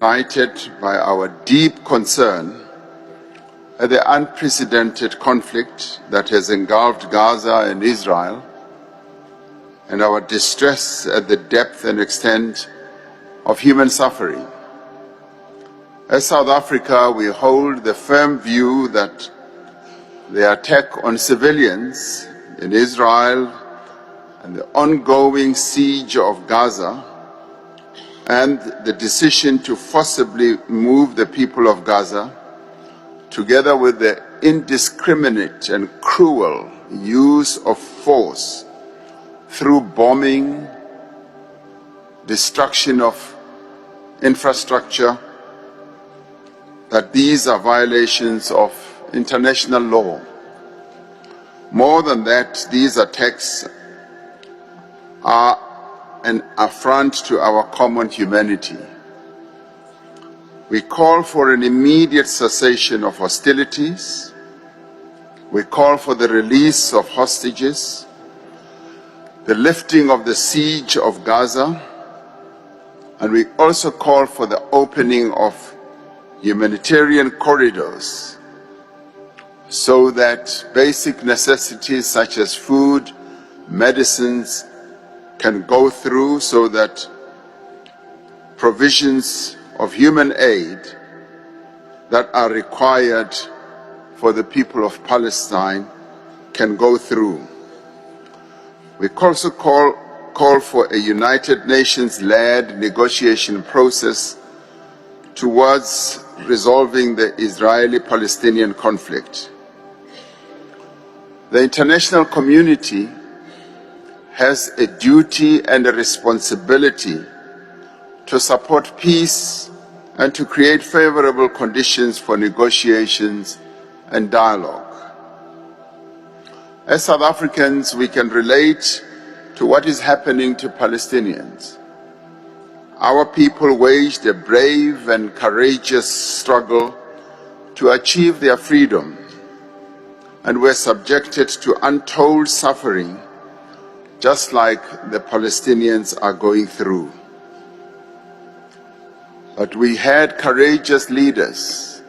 united by our deep concern at the unprecedented conflict that has engulfed Gaza and Israel, and our distress at the depth and extent of human suffering. As South Africa, we hold the firm view that the attack on civilians in Israel and the ongoing siege of Gaza and the decision to forcibly move the people of Gaza, together with the indiscriminate and cruel use of force through bombing, destruction of infrastructure, that these are violations of international law. More than that, these attacks are an affront to our common humanity. We call for an immediate cessation of hostilities. We call for the release of hostages, the lifting of the siege of Gaza, and we also call for the opening of humanitarian corridors so that basic necessities such as food, medicines can go through, so that provisions of human aid that are required for the people of Palestine can go through. We also call for a United Nations-led negotiation process towards resolving the Israeli-Palestinian conflict. The international community has a duty and a responsibility to support peace and to create favorable conditions for negotiations and dialogue. As South Africans, we can relate to what is happening to Palestinians. Our people waged a brave and courageous struggle to achieve their freedom and were subjected to untold suffering, just like the Palestinians are going through. But we had courageous leaders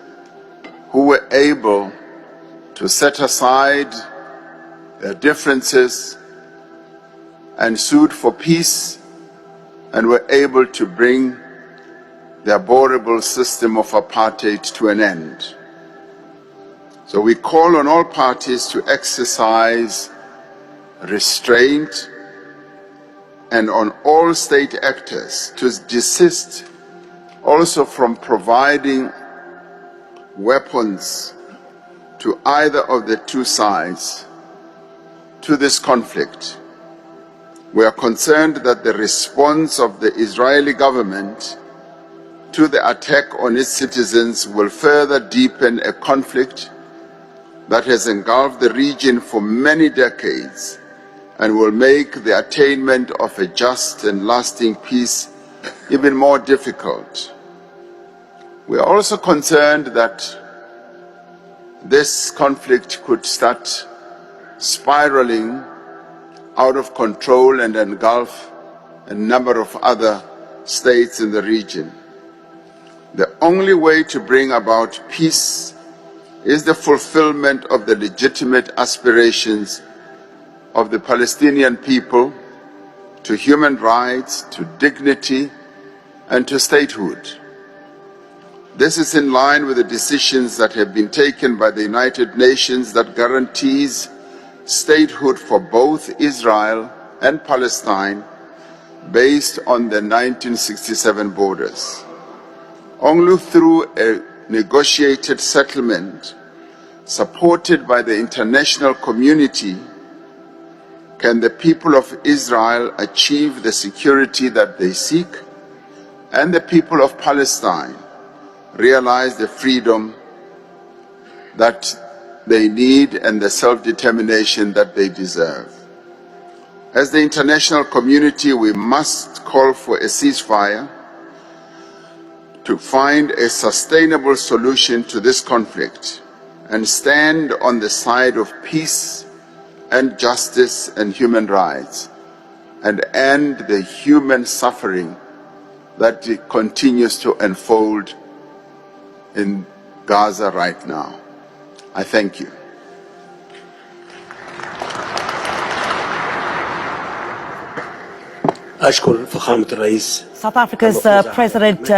who were able to set aside their differences and sued for peace, and were able to bring the abhorrible system of apartheid to an end. So we call on all parties to exercise restraint and on all state actors to desist also from providing weapons to either of the two sides to this conflict. We are concerned that the response of the Israeli government to the attack on its citizens will further deepen a conflict that has engulfed the region for many decades and will make the attainment of a just and lasting peace even more difficult. We are also concerned that this conflict could start spiraling out of control and engulf a number of other states in the region. The only way to bring about peace is the fulfillment of the legitimate aspirations of the Palestinian people to human rights, to dignity, and to statehood. This is in line with the decisions that have been taken by the United Nations that guarantees statehood for both Israel and Palestine based on the 1967 borders. Only through a negotiated settlement supported by the international community can the people of Israel achieve the security that they seek, and the people of Palestine realize the freedom that they need and the self-determination that they deserve. As the international community, we must call for a ceasefire to find a sustainable solution to this conflict and stand on the side of peace and justice and human rights, and end the human suffering that continues to unfold in Gaza right now. I thank you. أشكر فخامة الرئيس. South Africa's President